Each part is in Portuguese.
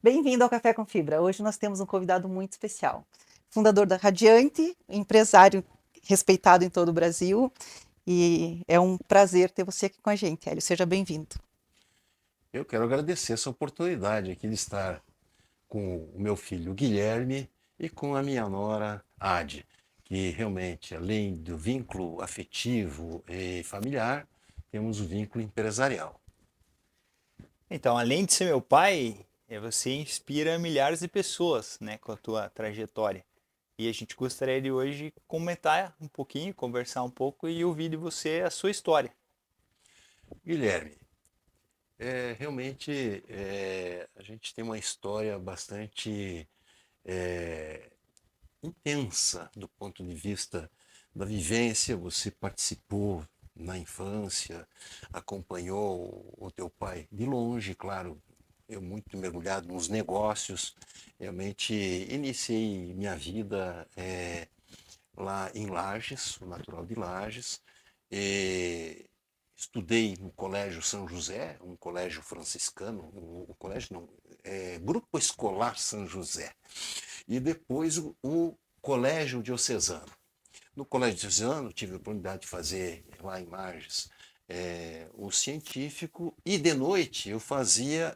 Bem-vindo ao Café com Fibra. Hoje nós temos um convidado muito especial. Fundador da Radiante, empresário respeitado em todo o Brasil. E é um prazer ter você aqui com a gente, Hélio. Seja bem-vindo. Eu quero agradecer essa oportunidade aqui de estar com o meu filho Guilherme e com a minha nora Ade, que realmente, além do vínculo afetivo e familiar, temos o vínculo empresarial. Então, além de ser meu pai, você inspira milhares de pessoas, né, com a tua trajetória. E a gente gostaria de hoje comentar um pouquinho, conversar um pouco e ouvir de você a sua história. Guilherme, realmente a gente tem uma história bastante é, intensa do ponto de vista da vivência. Você participou na infância, acompanhou o teu pai de longe, claro. Eu muito mergulhado nos negócios, realmente iniciei minha vida lá em Lages, sou natural de Lages, e estudei no Colégio São José, um colégio franciscano, o colégio não, Grupo Escolar São José, e depois o Colégio Diocesano. No Colégio Diocesano tive a oportunidade de fazer lá em Lages o científico, e de noite eu fazia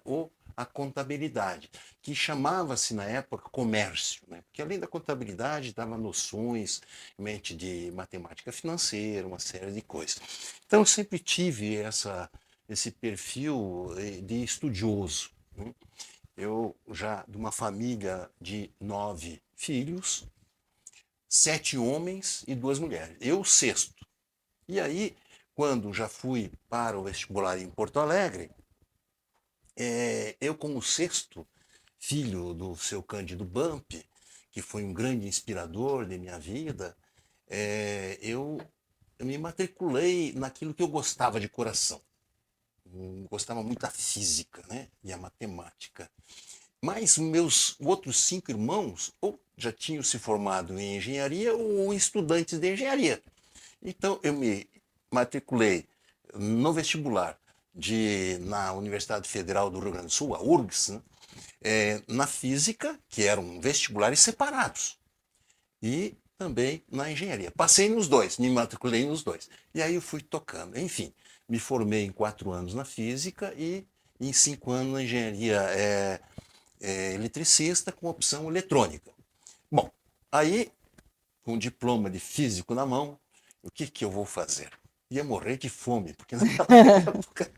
a contabilidade, que chamava-se na época comércio, né? Porque além da contabilidade dava noções mente de matemática financeira, uma série de coisas. Então eu sempre tive esse perfil de estudioso, né? Eu já de uma família de 9 filhos, 7 homens e 2 mulheres. Eu o sexto. E aí, quando já fui para o vestibular em Porto Alegre, eu como sexto filho do seu Cândido Bump, que foi um grande inspirador de minha vida, eu me matriculei naquilo que eu gostava de coração. Eu gostava muito da física, né? E a matemática. Mas meus outros 5 irmãos ou já tinham se formado em engenharia ou estudantes de engenharia. Então eu me matriculei no vestibular na Universidade Federal do Rio Grande do Sul, a URGS, né? Na física, que eram vestibulares separados, e também na engenharia. Passei nos dois, me matriculei nos dois. E aí eu fui tocando. Enfim, me formei em 4 anos na física e em 5 anos na engenharia eletricista com opção eletrônica. Bom, aí, com o diploma de físico na mão, o que eu vou fazer? Ia morrer de fome, porque naquela época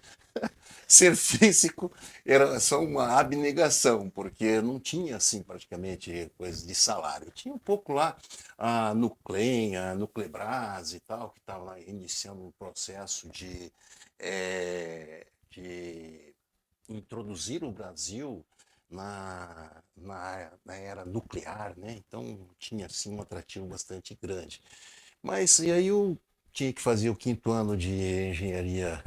ser físico era só uma abnegação, porque não tinha assim praticamente coisas de salário. Tinha um pouco lá a Nuclem, a Nuclebras e tal, que estava lá iniciando um processo de introduzir o Brasil na era nuclear, né? Então tinha assim um atrativo bastante grande. Mas e aí eu tinha que fazer o 5º ano de engenharia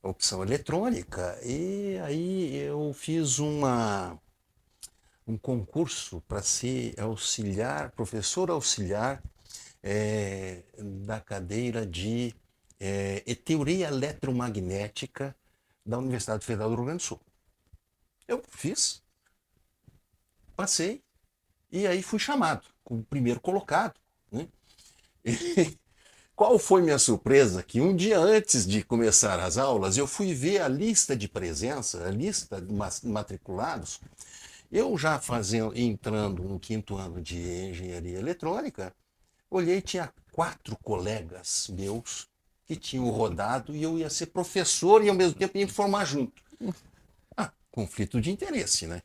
opção eletrônica, e aí eu fiz um concurso para ser auxiliar, professor auxiliar da cadeira de teoria eletromagnética da Universidade Federal do Rio Grande do Sul. Eu fiz, passei, e aí fui chamado como primeiro colocado, né? E qual foi minha surpresa? Que um dia antes de começar as aulas, eu fui ver a lista de presença, a lista de matriculados. Eu já fazendo, entrando no 5º ano de engenharia eletrônica, olhei, tinha 4 colegas meus que tinham rodado e eu ia ser professor e ao mesmo tempo ia me formar junto. Ah, conflito de interesse, né?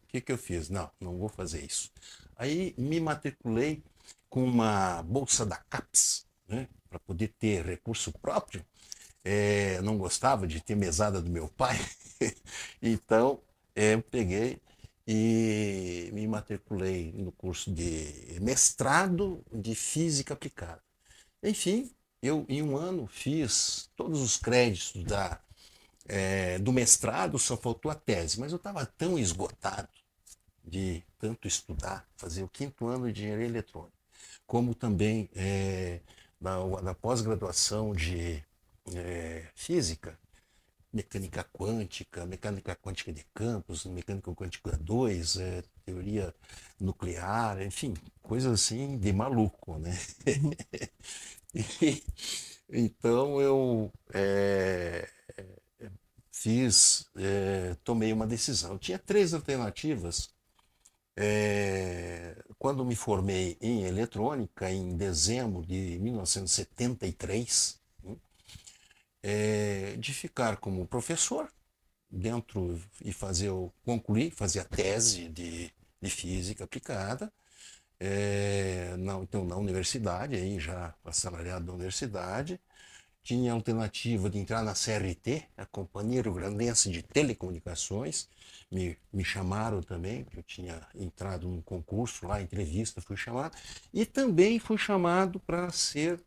O que eu fiz? Não, não vou fazer isso. Aí me matriculei com uma bolsa da CAPES, né, para poder ter recurso próprio. Não gostava de ter mesada do meu pai, então eu peguei e me matriculei no curso de mestrado de física aplicada. Enfim, eu em um ano fiz todos os créditos do mestrado, só faltou a tese, mas eu estava tão esgotado de tanto estudar, fazer o 5º ano de engenharia eletrônica, como também na pós-graduação de física, mecânica quântica de campos, mecânica quântica 2, teoria nuclear, enfim, coisas assim de maluco, né? Uhum. E, então eu tomei uma decisão. Eu tinha três alternativas. Quando me formei em eletrônica, em dezembro de 1973, de ficar como professor dentro e concluir, fazer a tese de física aplicada, então na universidade, aí já assalariado da universidade. Tinha a alternativa de entrar na CRT, a Companhia Rio-Grandense de Telecomunicações. Me chamaram também, eu tinha entrado num concurso lá, entrevista, fui chamado. E também fui chamado para ser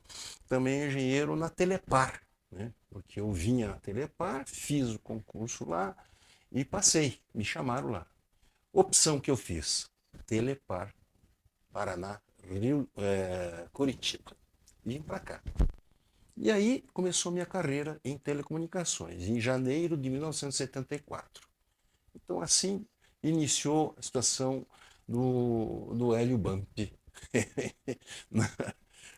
também engenheiro na Telepar, né? Porque eu vinha na Telepar, fiz o concurso lá e passei, me chamaram lá. Opção que eu fiz, Telepar, Paraná, Curitiba. Vim para cá. E aí começou minha carreira em telecomunicações, em janeiro de 1974. Então assim iniciou a situação do Hélio Bump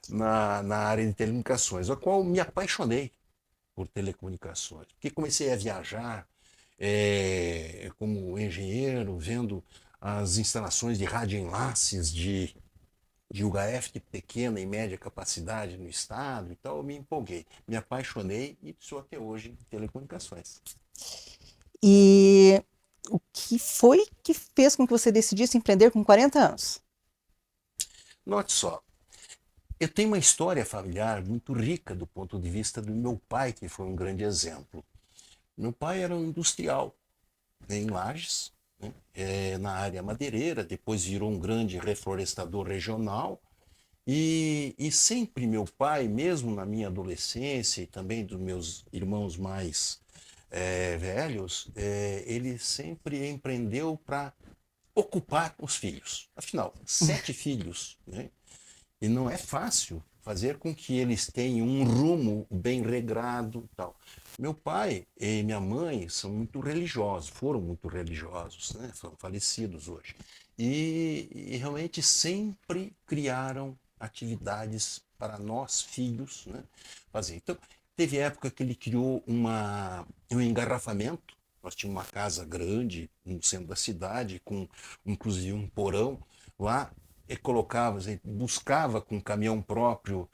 na área de telecomunicações, a qual me apaixonei por telecomunicações, porque comecei a viajar como engenheiro, vendo as instalações de radioenlaces de UHF de pequena e média capacidade no estado, então eu me empolguei, me apaixonei e sou até hoje em telecomunicações. E o que foi que fez com que você decidisse empreender com 40 anos? Note só, eu tenho uma história familiar muito rica do ponto de vista do meu pai, que foi um grande exemplo. Meu pai era um industrial, né, em Lages, né, na área madeireira, depois virou um grande reflorestador regional. E sempre meu pai, mesmo na minha adolescência e também dos meus irmãos mais velhos, ele sempre empreendeu para ocupar os filhos. Afinal, 7 filhos, né? E não é fácil fazer com que eles tenham um rumo bem regrado e tal. Meu pai e minha mãe são muito religiosos, foram muito religiosos, né? São falecidos hoje. E realmente sempre criaram atividades para nós, filhos, né, fazer. Então, teve época que ele criou um engarrafamento. Nós tínhamos uma casa grande no centro da cidade, com inclusive um porão. Lá colocava, buscava com caminhão próprio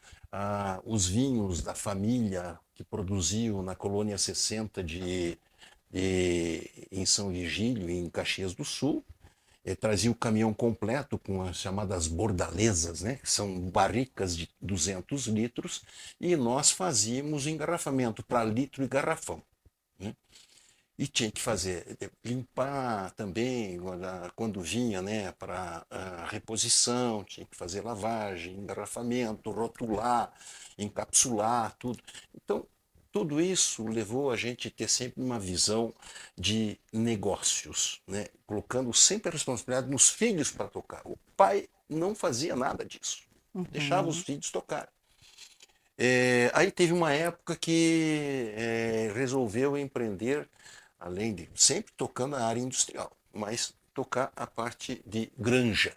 os vinhos da família que produziam na colônia 60 em São Vigílio, em Caxias do Sul. Trazia o caminhão completo com as chamadas bordalesas, né? Que são barricas de 200 litros, e nós fazíamos engarrafamento para litro e garrafão, né? E tinha que fazer, limpar também, quando vinha, né, para reposição, tinha que fazer lavagem, engarrafamento, rotular, encapsular, tudo. Então, tudo isso levou a gente a ter sempre uma visão de negócios, né? Colocando sempre a responsabilidade nos filhos para tocar. O pai não fazia nada disso, deixava os Uhum. filhos tocar. Aí teve uma época que resolveu empreender, além de sempre tocando a área industrial, mas tocar a parte de granja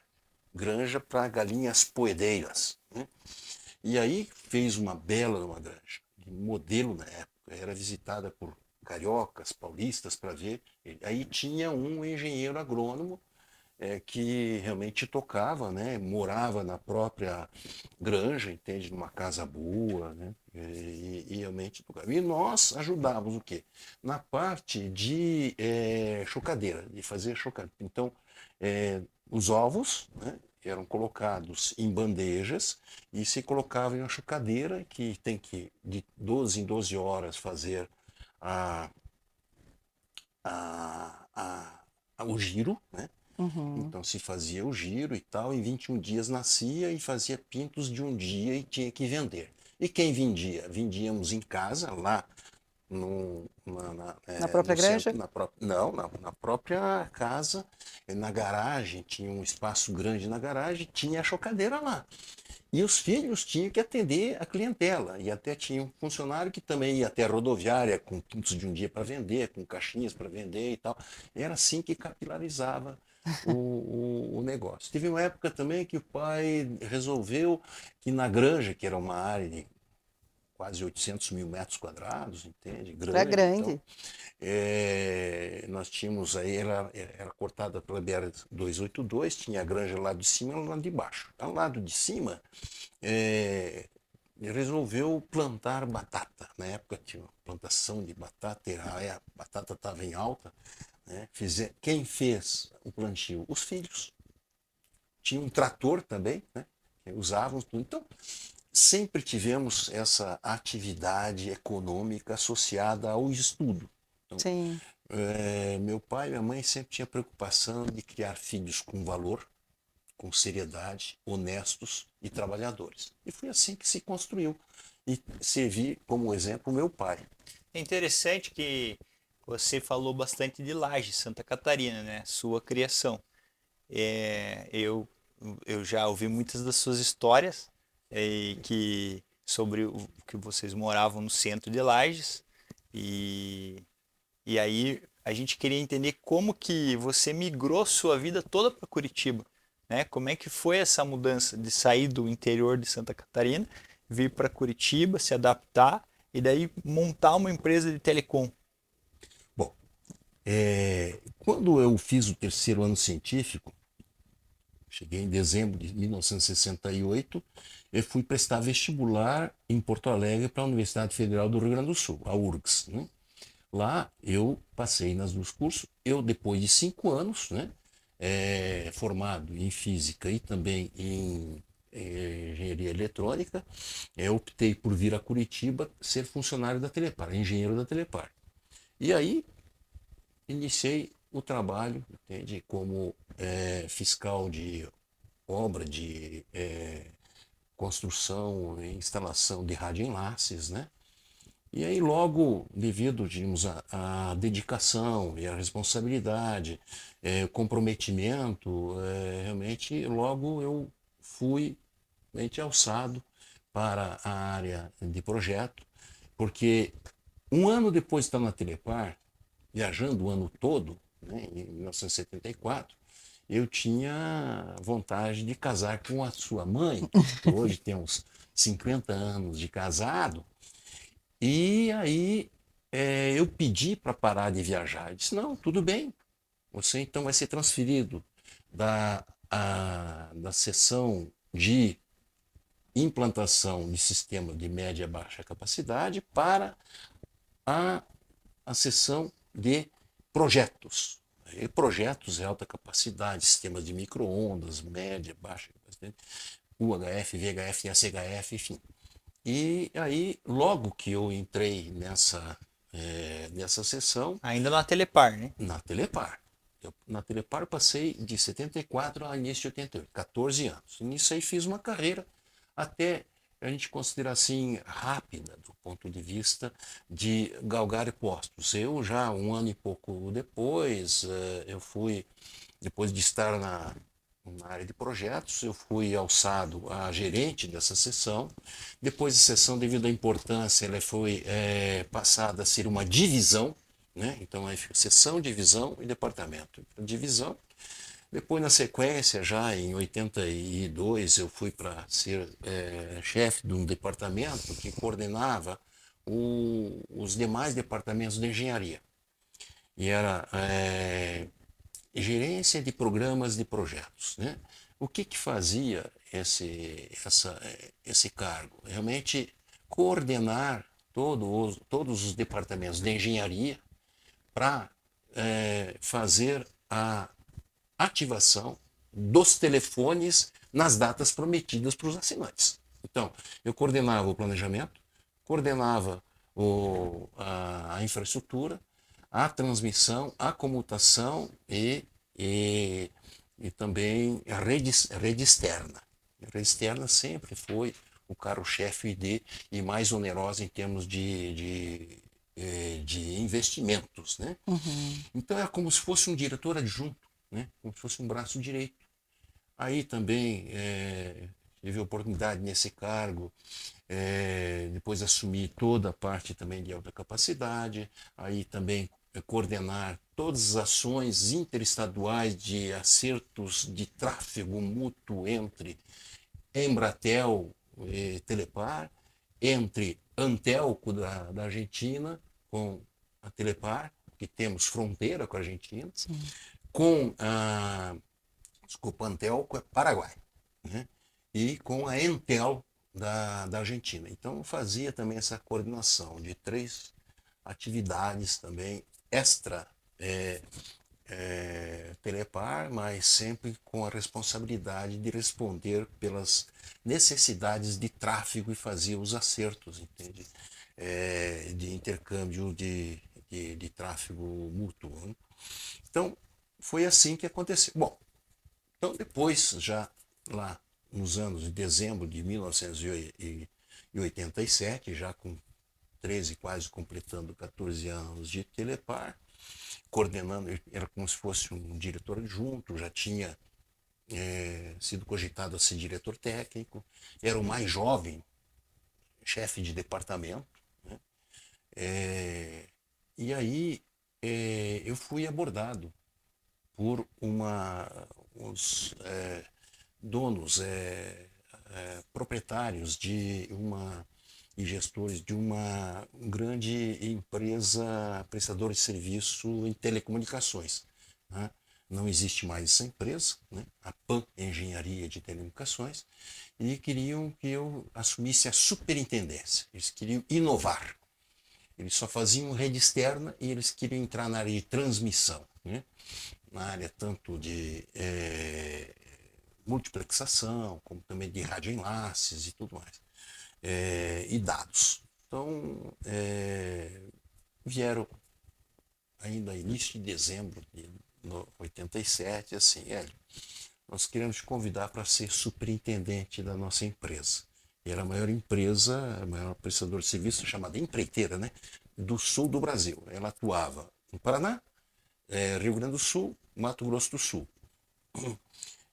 para galinhas poedeiras, né? E aí fez uma granja, modelo na época, era visitada por cariocas, paulistas para ver. Aí tinha um engenheiro agrônomo que realmente tocava, né? Morava na própria granja, entende? Numa casa boa, né? E realmente tocava. E nós ajudávamos o quê? Na parte de chocadeira, de fazer chocadeira. Então, os ovos, né, eram colocados em bandejas e se colocava em uma chocadeira que tem que, de 12 em 12 horas, fazer a, o giro, né? Uhum. Então se fazia o giro e tal, em 21 dias nascia e fazia pintos de um dia e tinha que vender. E quem vendia? Vendíamos em casa, lá Na própria no granja? centro, não, na própria casa, na garagem, tinha um espaço grande na garagem, tinha a chocadeira lá. E os filhos tinham que atender a clientela. E até tinha um funcionário que também ia até a rodoviária com quintos de um dia para vender, com caixinhas para vender e tal. Era assim que capilarizava o negócio. Teve uma época também que o pai resolveu que na granja, que era uma área de quase 800 mil metros quadrados, entende? Era Grande. Então, grande. nós tínhamos aí, era cortada pela BR-282, tinha a granja lá de cima e lá de baixo. Ao lado de cima, resolveu plantar batata. Na época tinha uma plantação de batata, a batata estava em alta. Né? Quem fez o plantio? Os filhos. Tinha um trator também, né? Que usavam tudo. Então, sempre tivemos essa atividade econômica associada ao estudo. Então, Sim. meu pai e minha mãe sempre tinham preocupação de criar filhos com valor, com seriedade, honestos e trabalhadores. E foi assim que se construiu. E servi como exemplo o meu pai. É interessante que você falou bastante de Lages, Santa Catarina, né? Sua criação. É, eu já ouvi muitas das suas histórias sobre o que vocês moravam no centro de Lages e, e aí a gente queria entender como que você migrou sua vida toda para Curitiba, né? Como é que foi essa mudança de sair do interior de Santa Catarina, vir para Curitiba, se adaptar e daí montar uma empresa de telecom? Bom, quando eu fiz o terceiro ano científico, cheguei em dezembro de 1968, eu fui prestar vestibular em Porto Alegre para a Universidade Federal do Rio Grande do Sul, a URGS. Né? Lá eu passei nas dois cursos. Eu, depois de 5 anos, né, formado em física e também em engenharia eletrônica, optei por vir a Curitiba ser funcionário da Telepar, engenheiro da Telepar. E aí iniciei o trabalho, entende, como fiscal de obra de construção e instalação de radioenlaces, né? E aí logo, devido, digamos, à dedicação e à responsabilidade, o comprometimento, realmente logo eu fui realmente alçado para a área de projeto, porque um ano depois de estar na Telepar, viajando o ano todo, né, em 1974, eu tinha vontade de casar com a sua mãe, que hoje tem uns 50 anos de casado, e aí eu pedi para parar de viajar. Ele disse, não, tudo bem, você então vai ser transferido da seção de implantação de sistema de média e baixa capacidade para a, a seção de projetos. E projetos de alta capacidade, sistemas de micro-ondas, média, baixa capacidade, UHF, VHF, SHF, enfim. E aí, logo que eu entrei nessa sessão, Ainda na Telepar, né? na Telepar. Na Telepar eu passei de 74 a início de 88, 14 anos. E nisso aí fiz uma carreira até a gente considerar assim rápida do ponto de vista de galgar postos. Eu já um ano e pouco depois, eu fui, depois de estar na área de projetos, eu fui alçado a gerente dessa seção. Depois da seção, devido à importância, ela foi passada a ser uma divisão, né? Então, aí fica seção, divisão e departamento. Divisão. Depois, na sequência, já em 82, eu fui para ser chefe de um departamento que coordenava os demais departamentos de engenharia. E era gerência de programas de projetos. Né? O que fazia esse cargo? Realmente coordenar todos os departamentos de engenharia para fazer a ativação dos telefones nas datas prometidas para os assinantes. Então, eu coordenava o planejamento, coordenava a infraestrutura, a transmissão, a comutação e também a rede externa. A rede externa sempre foi o carro-chefe e mais onerosa em termos de investimentos. Né? Uhum. Então é como se fosse um diretor adjunto, né? Como se fosse um braço direito. Aí também tive a oportunidade nesse cargo, depois assumi toda a parte também de alta capacidade, aí também coordenar todas as ações interestaduais de acertos de tráfego mútuo entre Embratel e Telepar, entre Antelco da Argentina com a Telepar, que temos fronteira com a Argentina, Sim. com a, desculpa, Antelco é Paraguai, né? E com a Entel da Argentina. Então fazia também essa coordenação de 3 atividades também extra Telepar, mas sempre com a responsabilidade de responder pelas necessidades de tráfego e fazer os acertos, entende? De intercâmbio de tráfego mútuo, né? Então, foi assim que aconteceu. Bom, então depois, já lá nos anos de dezembro de 1987, já com 13, quase completando 14 anos de Telepar, coordenando, era como se fosse um diretor adjunto, já tinha sido cogitado a ser diretor técnico, era o mais jovem chefe de departamento, né? E aí eu fui abordado por uns donos, proprietários e gestores de uma grande empresa prestadora de serviço em telecomunicações, né? Não existe mais essa empresa, né? A PAN Engenharia de Telecomunicações, e queriam que eu assumisse a superintendência. Eles queriam inovar. Eles só faziam rede externa e eles queriam entrar na área de transmissão, né? Na área tanto de multiplexação, como também de radioenlaces e tudo mais, e dados. Então, vieram ainda início de dezembro de 87, assim, Hélio, nós queremos te convidar para ser superintendente da nossa empresa. E era a maior empresa, a maior prestadora de serviço, chamada Empreiteira, né, do sul do Brasil. Ela atuava no Paraná, Rio Grande do Sul, Mato Grosso do Sul.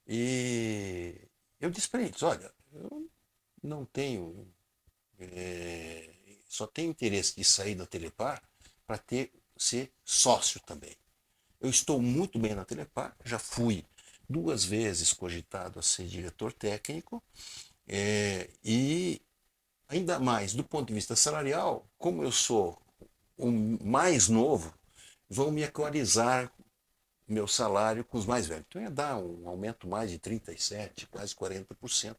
E eu disse para eles, olha, eu não tenho, só tenho interesse de sair da Telepar para ser sócio também. Eu estou muito bem na Telepar, já fui 2 vezes cogitado a ser diretor técnico, e ainda mais do ponto de vista salarial, como eu sou o mais novo, vão me equalizar meu salário com os mais velhos. Então ia dar um aumento mais de 37%, quase 40%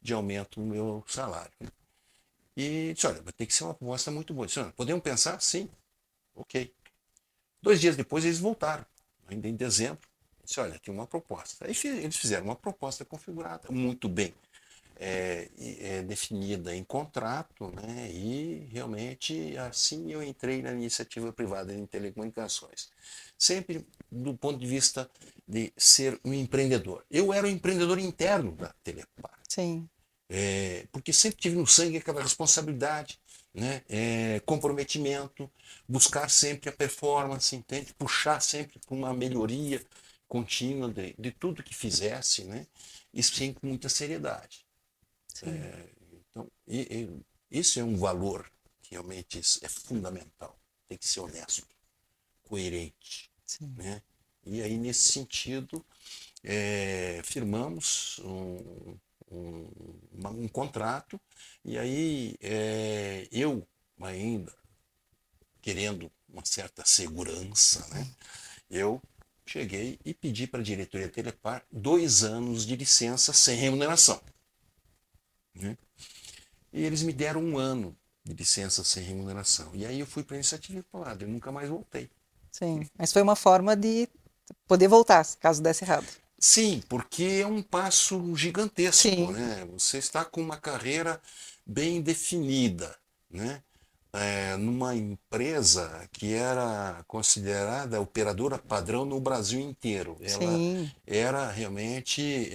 de aumento no meu salário. E disse, olha, vai ter que ser uma proposta muito boa. Disse, podemos pensar? Sim. Ok. 2 dias depois eles voltaram, ainda em dezembro. Disse, olha, tem uma proposta. Aí eles fizeram uma proposta configurada, muito bem definida em contrato, né? E realmente assim eu entrei na iniciativa privada em telecomunicações. Sempre do ponto de vista de ser um empreendedor. Eu era um empreendedor interno da Telepar. Sim. Porque sempre tive no sangue aquela responsabilidade, né? Comprometimento, buscar sempre a performance, entende? Puxar sempre para uma melhoria contínua de tudo que fizesse, né? Isso sim com muita seriedade. Sim. Então, isso é um valor que realmente é fundamental. Tem que ser honesto, coerente, Sim. né? E aí, nesse sentido, firmamos um contrato, e aí eu ainda querendo uma certa segurança, né? Eu cheguei e pedi para a diretoria Telepar 2 anos de licença sem remuneração, né? E eles me deram 1 ano de licença sem remuneração. E aí eu fui para a iniciativa privada, eu nunca mais voltei. Sim. Mas foi uma forma de poder voltar, caso desse errado. Sim, porque é um passo gigantesco, Sim. né? Você está com uma carreira bem definida, né? Numa empresa que era considerada operadora padrão no Brasil inteiro. Ela Sim. era realmente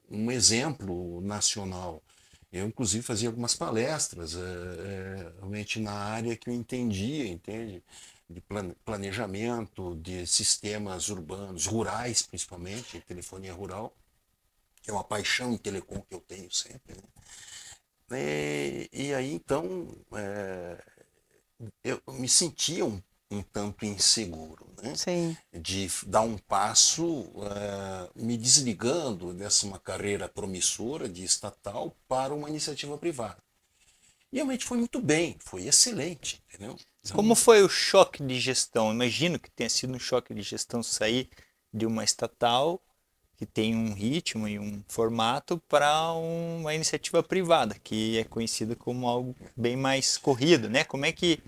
um exemplo nacional. Eu, inclusive, fazia algumas palestras realmente na área que eu entendia, entende? De planejamento, de sistemas urbanos, rurais principalmente, telefonia rural. que é uma paixão em telecom que eu tenho sempre, né? E aí, então, eu me sentia um tanto inseguro, né? Sim, De dar um passo, me desligando dessa uma carreira promissora de estatal para uma iniciativa privada. E realmente foi muito bem, foi excelente, entendeu? Como Então, foi o choque de gestão? Imagino que tenha sido um choque de gestão sair de uma estatal que tem um ritmo e um formato para uma iniciativa privada, que é conhecida como algo bem mais corrido, né? Como é que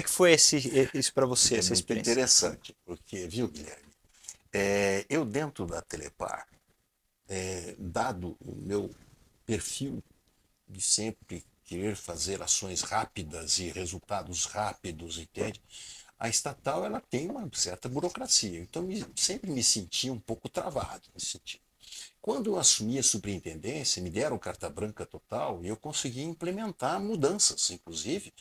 foi isso para você, é essa muito experiência? interessante, porque, viu, Guilherme, eu dentro da Telepar, dado o meu perfil de sempre querer fazer ações rápidas e resultados rápidos, entende? A estatal ela tem uma certa burocracia, então sempre me senti um pouco travado nesse sentido. Quando eu assumi a superintendência, me deram carta branca total e eu consegui implementar mudanças, inclusive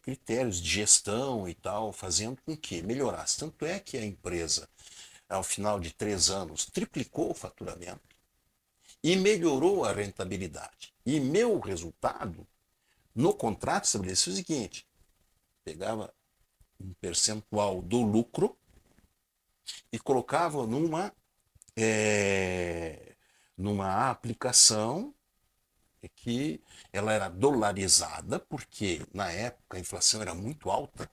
critérios de gestão e tal, fazendo com que melhorasse. Tanto é que a empresa, ao final de 3 anos, triplicou o faturamento e melhorou a rentabilidade. E meu resultado no contrato estabelecia o seguinte: pegava um percentual do lucro e colocava numa aplicação que ela era dolarizada, porque na época a inflação era muito alta,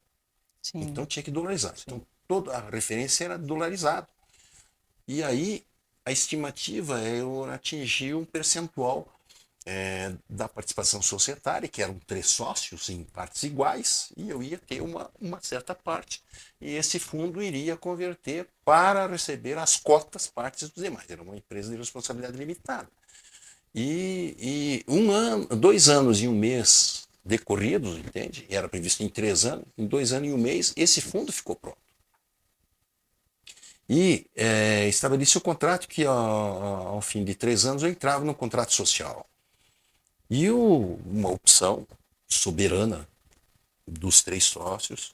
então sim, tinha que dolarizar. Então toda a referência era dolarizada. E aí a estimativa é eu atingir um percentual da participação societária, que eram 3 sócios em partes iguais, e eu ia ter uma certa parte. E esse fundo iria converter para receber as cotas partes dos demais. Era uma empresa de responsabilidade limitada. E 1 ano, 2 anos e 1 mês decorridos, entende? Era previsto em 3 anos, em 2 anos e 1 mês, esse fundo ficou pronto. E estabeleci o contrato que ao fim de 3 anos eu entrava no contrato social. E uma opção soberana dos 3 sócios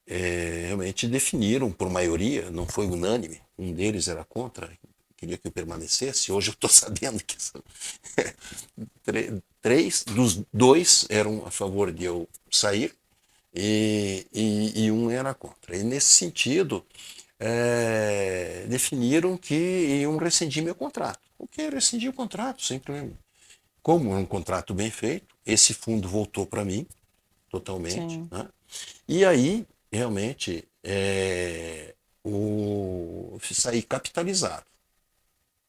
realmente definiram por maioria, não foi unânime, um deles era contra, queria que eu permanecesse. Hoje eu estou sabendo que são 3 dos 2 eram a favor de eu sair e um era contra. E nesse sentido, definiram que iam rescindir meu contrato. O que é rescindir o contrato? Sem problema. Como é um contrato bem feito, esse fundo voltou para mim totalmente, sim. né? E aí, realmente, saí capitalizado,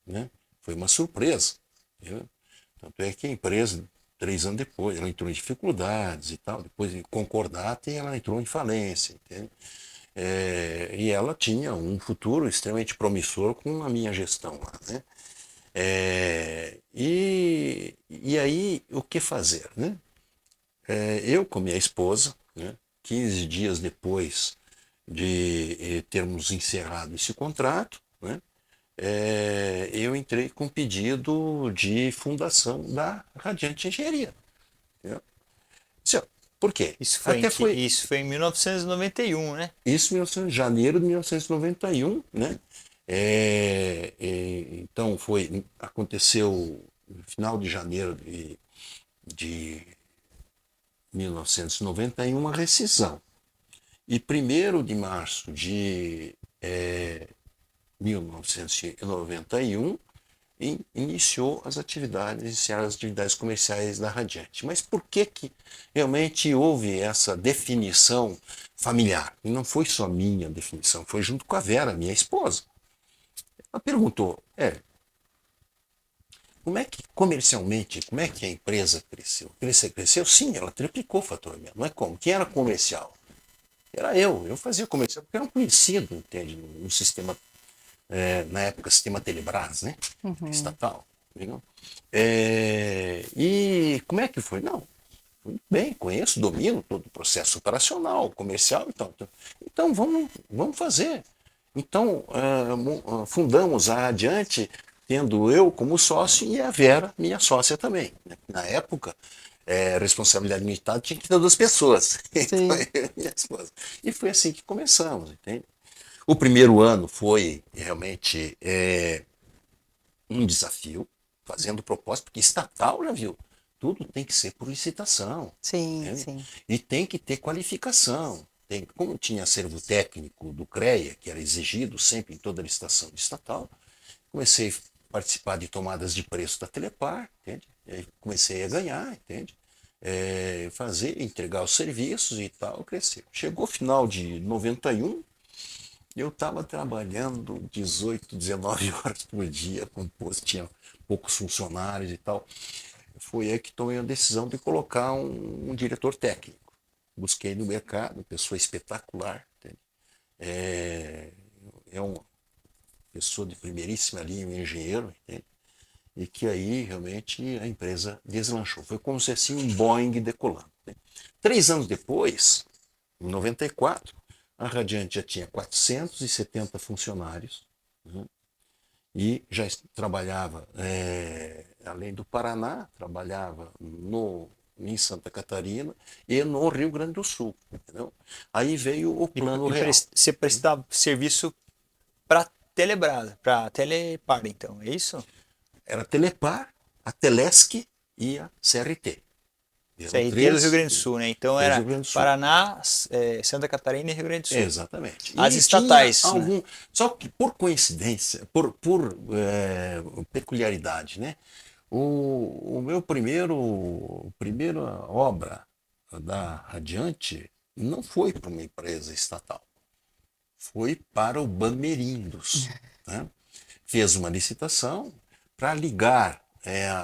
né? Foi uma surpresa, né? Tanto é que a empresa, 3 anos depois, ela entrou em dificuldades e tal, depois de concordata, e ela entrou em falência, entende? E ela tinha um futuro extremamente promissor com a minha gestão lá, né? E aí, o que fazer, né? Eu com minha esposa, né, 15 dias depois de termos encerrado esse contrato, né, eu entrei com pedido de fundação da Radiante Engenharia. Entendeu? Assim, ó, por quê? Até foi Isso foi em 1991, né? isso em janeiro de 1991, né? Então aconteceu no final de janeiro de 1991 uma rescisão. E 1º de março de 1991 iniciaram as atividades comerciais da Radiante. Mas por que realmente houve essa definição familiar? E não foi só minha definição, foi junto com a Vera, minha esposa. Ela perguntou, como é que comercialmente, como é que a empresa cresceu? Cresceu? Sim, ela triplicou o faturamento. Não é como? Quem era comercial? Era eu fazia comercial porque era um conhecido, entende, no sistema, na época, sistema Telebrás, né? Uhum. Estatal. Entendeu? E como é que foi? Não, muito bem, conheço, domino todo o processo operacional, comercial, então vamos fazer. Então, fundamos a Adiante, tendo eu como sócio e a Vera, minha sócia também. Na época, responsabilidade limitada tinha que ter 2 pessoas. Então, Sim, eu e minha esposa. E foi assim que começamos, entende? O primeiro ano foi realmente um desafio, fazendo proposta, porque estatal, já viu, tudo tem que ser por licitação, Sim, né? sim. E tem que ter qualificação. Como tinha acervo técnico do CREA, que era exigido sempre em toda licitação estatal, comecei a participar de tomadas de preço da Telepar, entende? E aí comecei a ganhar, entende? Fazer, entregar os serviços e tal, cresceu. Chegou o final de 91, eu estava trabalhando 18, 19 horas por dia, tinha poucos funcionários e tal. Foi aí que tomei a decisão de colocar um diretor técnico. Busquei no mercado, pessoa espetacular, entende? É uma pessoa de primeiríssima linha, um engenheiro, entende? E que aí realmente a empresa deslanchou. Foi como se assim um Boeing decolando, né? 3 anos depois, em 94, a Radiante já tinha 470 funcionários, né? E já trabalhava, além do Paraná, trabalhava em Santa Catarina e no Rio Grande do Sul. Entendeu? Aí veio o Plano Real. Você prestava serviço para Telebrasa, para Telepar, então, é isso? Era a Telepar, a Telesc e a CRT. Eram CRT do Rio Grande do três, Sul, né? Então três do era Rio Grande do Sul. Paraná, Santa Catarina e Rio Grande do Sul. Exatamente. As E tinha estatais, né? algum. Só que por coincidência, por peculiaridade, né? O meu primeira obra da Radiante não foi para uma empresa estatal, foi para o Bamerindos, né? Fez uma licitação para ligar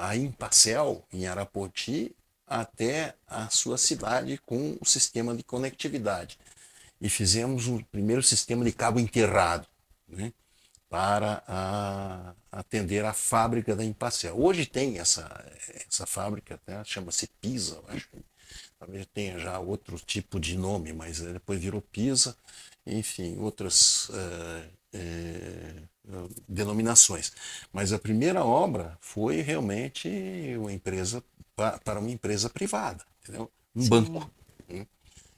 a Impacel, em Arapoti, até a sua cidade com o sistema de conectividade. E fizemos o primeiro sistema de cabo enterrado, né, para atender a fábrica da Impacel. Hoje tem essa fábrica, né, chama-se Pisa, eu acho. Talvez tenha já outro tipo de nome, mas depois virou Pisa, enfim, outras denominações. Mas a primeira obra foi realmente uma empresa para uma empresa privada, entendeu? Um Sim. banco. Né?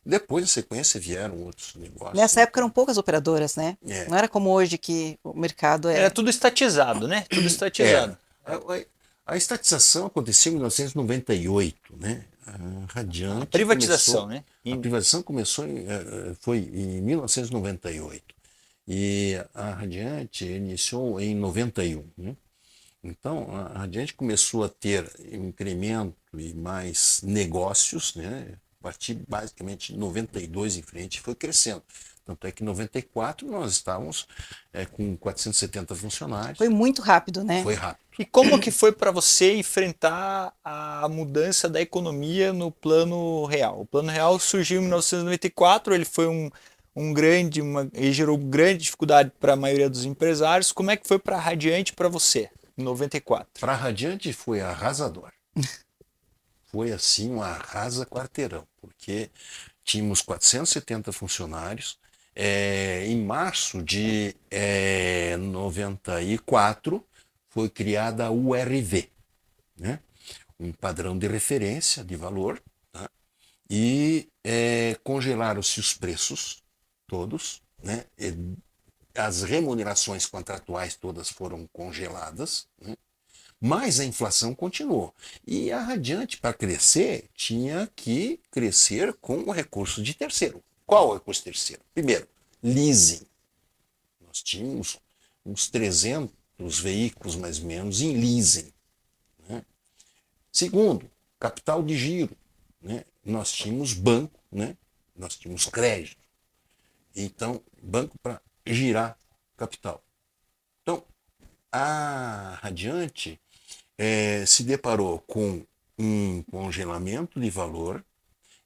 Depois, na sequência, vieram outros negócios. Nessa época eram poucas operadoras, né? É, Não era como hoje que o mercado Era é. tudo estatizado, né? Tudo estatizado. era. A estatização aconteceu em 1998, né? A A Radiante privatização, começou, né? a privatização começou foi em 1998 e a Radiante iniciou em 91, né? Então a Radiante começou a ter incremento e mais negócios, né? A partir basicamente de 92 em frente foi crescendo. Tanto é que em 94 nós estávamos com 470 funcionários. Foi muito rápido, né? Foi rápido. E como que foi para você enfrentar a mudança da economia no Plano Real? O Plano Real surgiu em 1994, ele foi ele gerou grande dificuldade para a maioria dos empresários. Como é que foi para a Radiante para você, em 94? Para a Radiante foi arrasador. Foi assim um arrasa quarteirão, porque tínhamos 470 funcionários. Em março de 94 foi criada a URV, né? Um padrão de referência de valor, tá? E congelaram-se os preços todos, né? As remunerações contratuais todas foram congeladas, né? Mas a inflação continuou. E a Radiante, para crescer, tinha que crescer com o recurso de terceiro. Qual o recurso terceiro? Primeiro, leasing. Nós tínhamos uns 300 veículos, mais ou menos, em leasing, né? Segundo, capital de giro, né? Nós tínhamos banco, né? Nós tínhamos crédito. Então, banco para girar capital. Então, a Radiante se deparou com um congelamento de valor.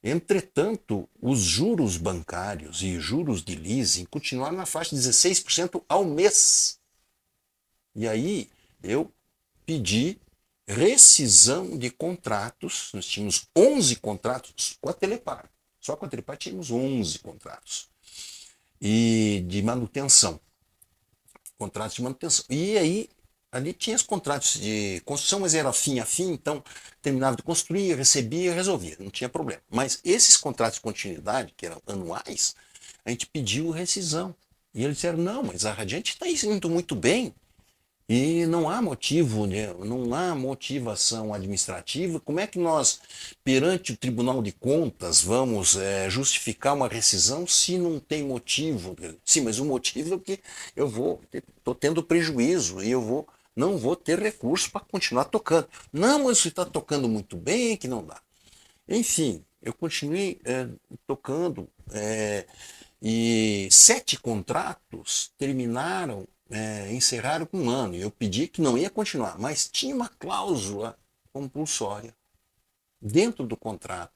Entretanto, os juros bancários e juros de leasing continuaram na faixa de 16% ao mês. E aí eu pedi rescisão de contratos. Nós tínhamos 11 contratos com a Telepar. Só com a Telepar tínhamos 11 contratos. E de manutenção. Contratos de manutenção. E aí ali tinha os contratos de construção, mas era fim a fim, então terminava de construir, recebia, resolvia, não tinha problema. Mas esses contratos de continuidade, que eram anuais, a gente pediu rescisão. E eles disseram, não, mas a Radiante está indo muito bem E não há motivo, né? Não há motivação administrativa. Como é que nós, perante o Tribunal de Contas, vamos justificar uma rescisão se não tem motivo? Sim, mas o motivo é que estou tendo prejuízo e não vou ter recurso para continuar tocando. Não, mas você está tocando muito bem, que não dá. Enfim, eu continuei tocando e 7 contratos terminaram, encerraram com 1 ano. Eu pedi que não ia continuar, mas tinha uma cláusula compulsória dentro do contrato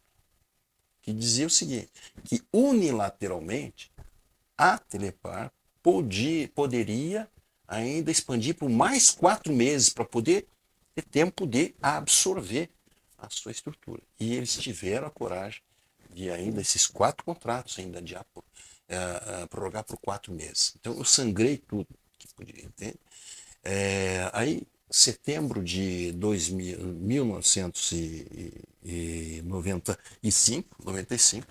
que dizia o seguinte, que unilateralmente a Telepar poderia ainda expandir por mais 4 meses para poder ter tempo de absorver a sua estrutura. E eles tiveram a coragem de ainda esses 4 contratos ainda de prorrogar por 4 meses. Então eu sangrei tudo que podia ter. Aí, setembro de 1995,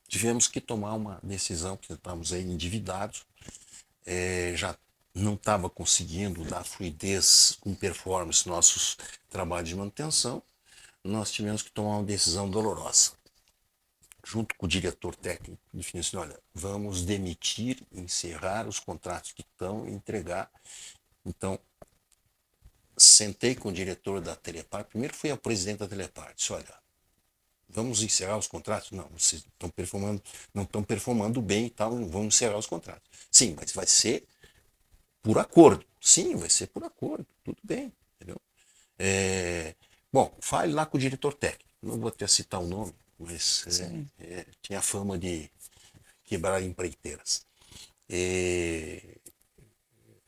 tivemos que tomar uma decisão, porque estávamos aí endividados, já não estava conseguindo dar fluidez com performance nossos trabalhos de manutenção, nós tivemos que tomar uma decisão dolorosa. Junto com o diretor técnico, definiu assim, olha, vamos demitir, encerrar os contratos que estão e entregar. Então, sentei com o diretor da Telepar, primeiro fui ao presidente da Telepar, disse, olha, vamos encerrar os contratos? Não, vocês não estão performando bem e tal, vamos encerrar os contratos. Sim, mas vai ser por acordo. Sim, vai ser por acordo, tudo bem, entendeu? Bom, fale lá com o diretor técnico, não vou até citar o nome, mas tinha fama de quebrar empreiteiras.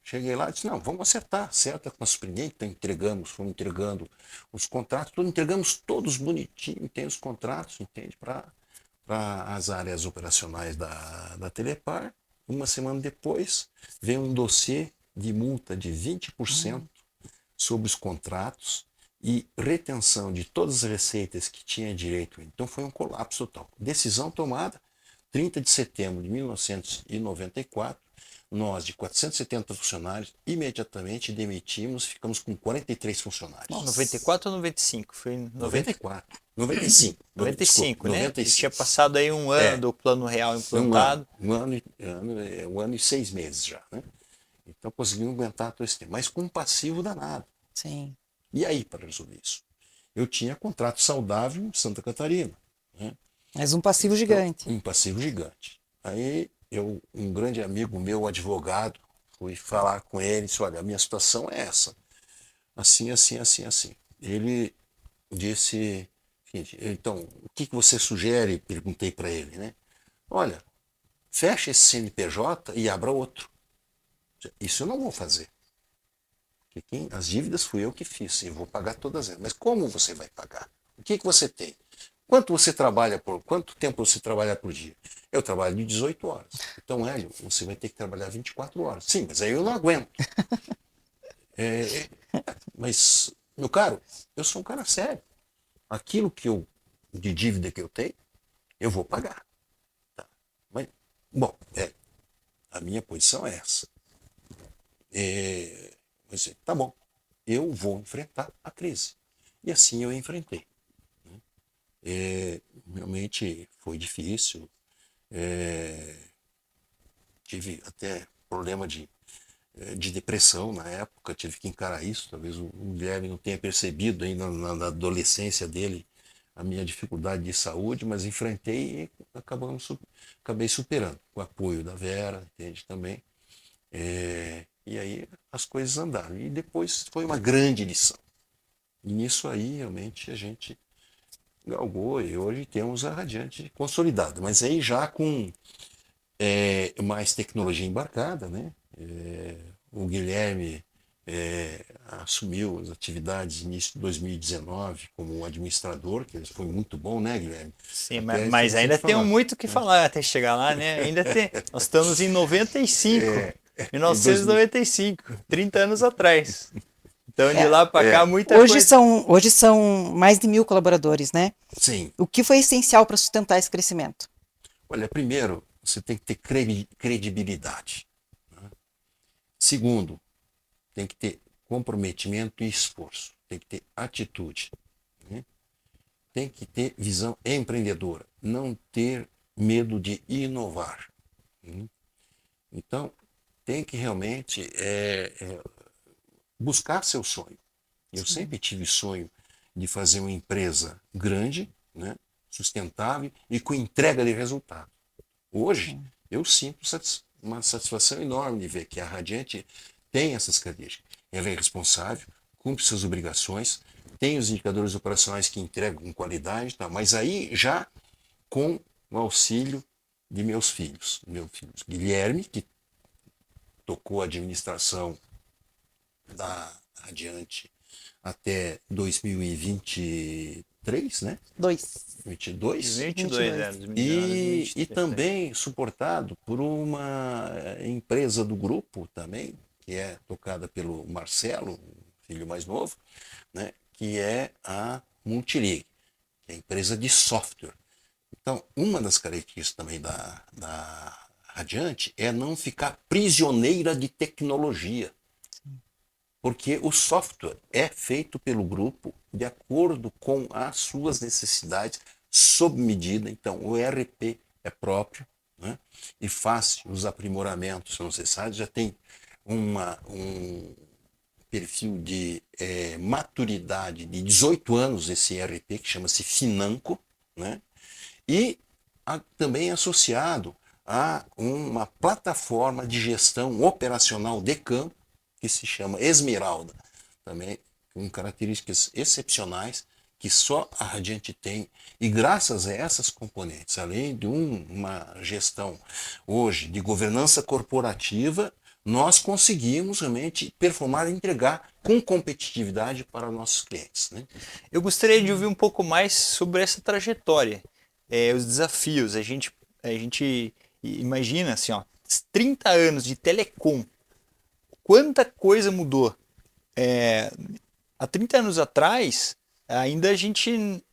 Cheguei lá e disse, não, vamos acertar, acerta com a superintendente, fomos entregando os contratos, entregamos todos bonitinho, tem os contratos, entende, para as áreas operacionais da Telepar. Uma semana depois, veio um dossiê de multa de 20% sobre os contratos e retenção de todas as receitas que tinha direito. Então foi um colapso total. Decisão tomada, 30 de setembro de 1994, nós, de 470 funcionários, imediatamente demitimos, ficamos com 43 funcionários. Não, 94 ou 95? Foi em 94. 95. 95, né? 95. Tinha passado aí um ano do plano real implantado. Um ano e 6 meses já, né? Então conseguimos aguentar todo esse tempo, mas com um passivo danado. Sim. E aí, para resolver isso? Eu tinha contrato saudável em Santa Catarina. Né? Mas um passivo gigante. Um passivo gigante. Aí um grande amigo meu, advogado, fui falar com ele, disse, olha, a minha situação é essa. Assim, assim, assim, assim. Ele disse, então, o que você sugere? Perguntei para ele, né? Olha, fecha esse CNPJ e abra outro. Isso eu não vou fazer. Porque as dívidas fui eu que fiz, e vou pagar todas elas. Mas como você vai pagar? O que você tem? Quanto tempo você trabalha por dia? Eu trabalho de 18 horas. Então, Hélio, você vai ter que trabalhar 24 horas. Sim, mas aí eu não aguento. Mas, meu caro, eu sou um cara sério. Aquilo de dívida que eu tenho, eu vou pagar. Tá? Mas, bom, a minha posição é essa. Mas, tá bom, eu vou enfrentar a crise. E assim eu enfrentei. Realmente foi difícil. Tive até problema de depressão na época, tive que encarar isso. Talvez o Guilherme não tenha percebido ainda na adolescência dele a minha dificuldade de saúde, mas enfrentei e acabei superando, com o apoio da Vera, entende, também. E aí as coisas andaram. E depois foi uma grande lição. E nisso aí realmente a gente galgou e hoje temos a Radiante consolidada, mas aí já com mais tecnologia embarcada, né? O Guilherme assumiu as atividades no início de 2019 como administrador, que foi muito bom, né, Guilherme? Sim, mas ainda temos muito o que falar até chegar lá, né? Nós estamos em 95, 1995, 30 anos atrás. Então, de lá para cá, muita coisa. Hoje são mais de 1.000 colaboradores, né? Sim. O que foi essencial para sustentar esse crescimento? Olha, primeiro, você tem que ter credibilidade. Né? Segundo, tem que ter comprometimento e esforço, tem que ter atitude, né? Tem que ter visão empreendedora, não ter medo de inovar, né? Então, tem que realmente buscar seu sonho. Eu Sim. sempre tive sonho de fazer uma empresa grande, né, sustentável e com entrega de resultado. Hoje, Sim. eu sinto uma satisfação enorme de ver que a Radiante tem essas características. Ela é responsável, cumpre suas obrigações, tem os indicadores operacionais que entregam com qualidade, tá? Mas aí já com o auxílio de meus filhos. Meu filho Guilherme, que tocou a administração da Radiante até 2023, né? 22. 2022, 22. 2019, E 2023. também suportado por uma empresa do grupo também, que é tocada pelo Marcelo, filho mais novo, né? Que é a Multilig, que é a empresa de software. Então, uma das características também da Radiante é não ficar prisioneira de tecnologia, porque o software é feito pelo grupo de acordo com as suas necessidades, sob medida. Então, o ERP é próprio, né? E fácil, os aprimoramentos são necessários, já tem um perfil de maturidade de 18 anos esse ERP, que chama-se Financo, né? E também associado a uma plataforma de gestão operacional de campo, que se chama Esmeralda, também com características excepcionais que só a Radiante tem. E graças a essas componentes, além de uma gestão hoje de governança corporativa, nós conseguimos realmente performar e entregar com competitividade para nossos clientes, né? Eu gostaria de ouvir um pouco mais sobre essa trajetória, os desafios. A gente imagina assim, ó, 30 anos de telecom, quanta coisa mudou. Há 30 anos atrás, ainda a gente,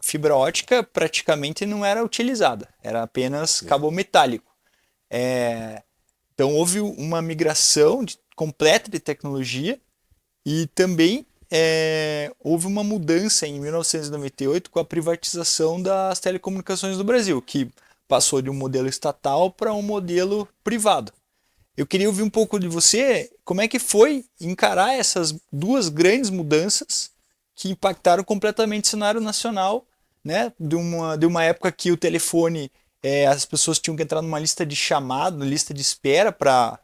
fibra ótica praticamente não era utilizada, era apenas cabo metálico. Então houve uma migração completa de tecnologia e também houve uma mudança em 1998 com a privatização das telecomunicações do Brasil, que passou de um modelo estatal para um modelo privado. Eu queria ouvir um pouco de você, como é que foi encarar essas duas grandes mudanças que impactaram completamente o cenário nacional, né? De uma época que o telefone, as pessoas tinham que entrar numa lista de chamada, lista de espera para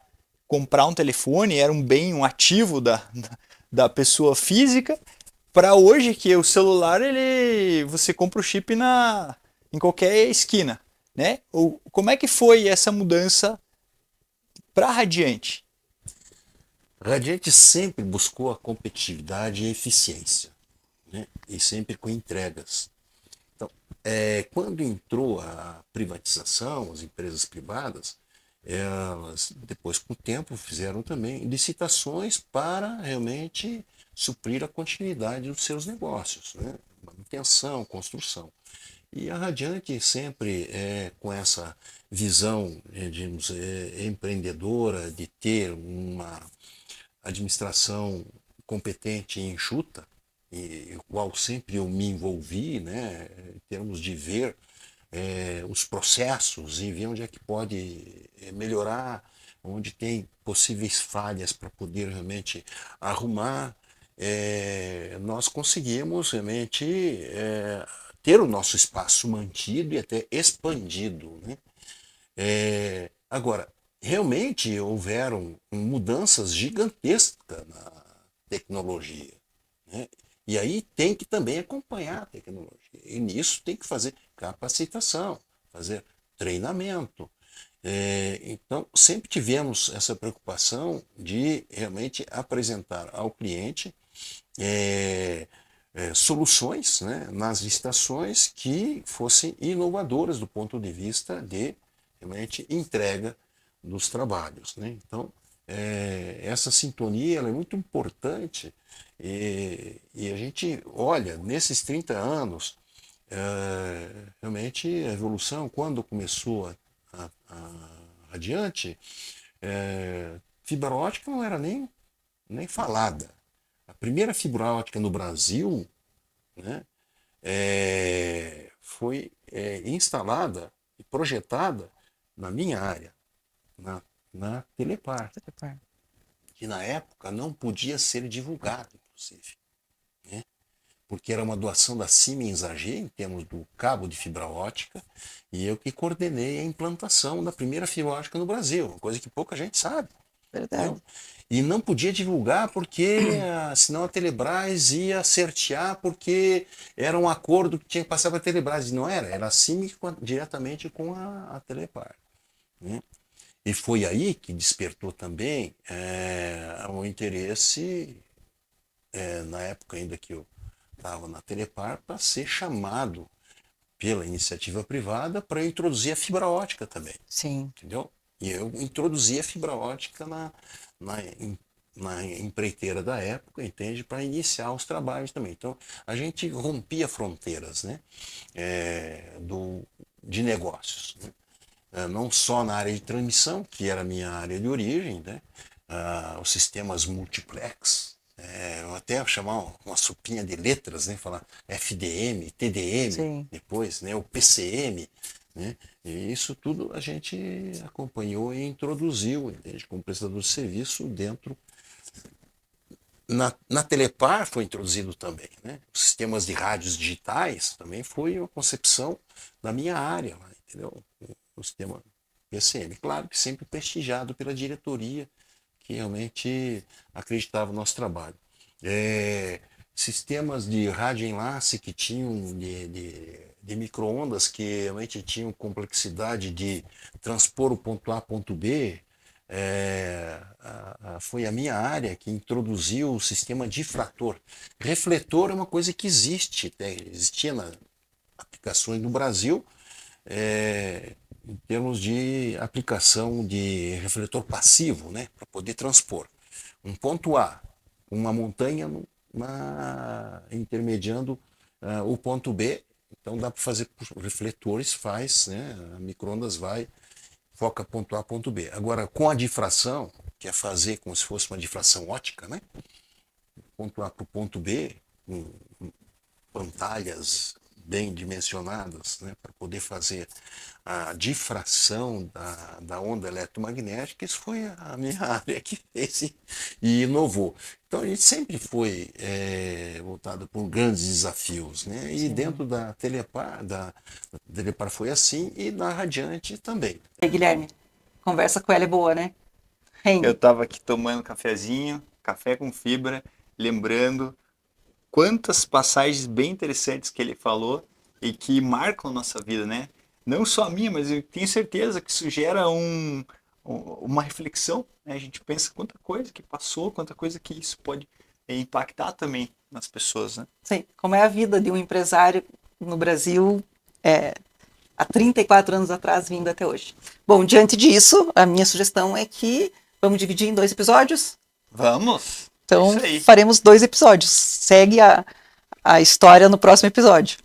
comprar um telefone, era um bem, um ativo da pessoa física, para hoje que o celular, você compra o chip em qualquer esquina, né? Como é que foi essa mudança para Radiante? A Radiante sempre buscou a competitividade e a eficiência, né? E sempre com entregas. Então, quando entrou a privatização, as empresas privadas, elas, depois com o tempo, fizeram também licitações para realmente suprir a continuidade dos seus negócios, né? Manutenção, construção. E a Radiante sempre com essa visão, digamos, empreendedora de ter uma administração competente e enxuta, e o qual sempre eu me envolvi, né, em termos de ver os processos e ver onde é que pode melhorar, onde tem possíveis falhas para poder realmente arrumar. Nós conseguimos realmente ter o nosso espaço mantido e até expandido, né? Agora, realmente houveram mudanças gigantescas na tecnologia, né? E aí tem que também acompanhar a tecnologia. E nisso tem que fazer capacitação, fazer treinamento. Então, sempre tivemos essa preocupação de realmente apresentar ao cliente soluções, né, nas licitações que fossem inovadoras do ponto de vista de realmente entrega dos trabalhos, né? Então, essa sintonia ela é muito importante e a gente olha nesses 30 anos realmente a evolução, quando começou a Radiante, fibra ótica não era nem nem falada. A primeira fibra ótica no Brasil, né, foi instalada e projetada na minha área, na Telepar, que na época não podia ser divulgado, inclusive, né? Porque era uma doação da Siemens AG, em termos do cabo de fibra ótica, e eu que coordenei a implantação da primeira fibra ótica no Brasil, uma coisa que pouca gente sabe. Verdade. Entendeu? E não podia divulgar porque senão a Telebrás ia cercear, porque era um acordo que tinha que passar para a Telebrás. E não era, era a CIMIC diretamente com a Telepar, né? E foi aí que despertou também o interesse, na época ainda que eu estava na Telepar, para ser chamado pela iniciativa privada para introduzir a fibra ótica também. Sim. Entendeu? E eu introduzi a fibra ótica na empreiteira da época, entende? Para iniciar os trabalhos também. Então, a gente rompia fronteiras, né? De negócios, né? Não só na área de transmissão, que era a minha área de origem, né? Os sistemas multiplex, eu até chamar uma sopinha de letras, né? Falar FDM, TDM, Sim. depois, né? O PCM, né? E isso tudo a gente acompanhou e introduziu, entende? Como prestador de serviço dentro. Na Telepar foi introduzido também, né? Os sistemas de rádios digitais também foi uma concepção da minha área, entendeu? O sistema PCM, claro que sempre prestigiado pela diretoria, que realmente acreditava no nosso trabalho. Sistemas de rádio enlace que tinham de micro-ondas, que realmente tinham complexidade de transpor o ponto A ponto B, foi a minha área que introduziu o sistema difrator. Refletor é uma coisa que existe, existia nas aplicações no Brasil, em termos de aplicação de refletor passivo, né, para poder transpor um ponto A, uma montanha intermediando o ponto B. Então dá para fazer por refletores, faz, né, a micro-ondas foca ponto A, ponto B. Agora, com a difração, que é fazer como se fosse uma difração ótica, né, ponto A para o ponto B, com pantalhas bem dimensionadas, né, para poder fazer a difração da onda eletromagnética, isso foi a minha área que fez e inovou. Então a gente sempre foi voltado por grandes desafios, né? E dentro da Telepar foi assim, e na Radiante também. E aí, Guilherme, conversa com ela é boa, né? Rende. Eu estava aqui tomando cafezinho, café com fibra, lembrando quantas passagens bem interessantes que ele falou e que marcam a nossa vida, né? Não só a minha, mas eu tenho certeza que isso gera uma reflexão, né? A gente pensa quanta coisa que passou, quanta coisa que isso pode impactar também nas pessoas, né? Sim, como é a vida de um empresário no Brasil há 34 anos atrás, vindo até hoje. Bom, diante disso, a minha sugestão é que vamos dividir em 2 episódios. Vamos! Então, Isso aí. faremos 2 episódios. Segue a história no próximo episódio.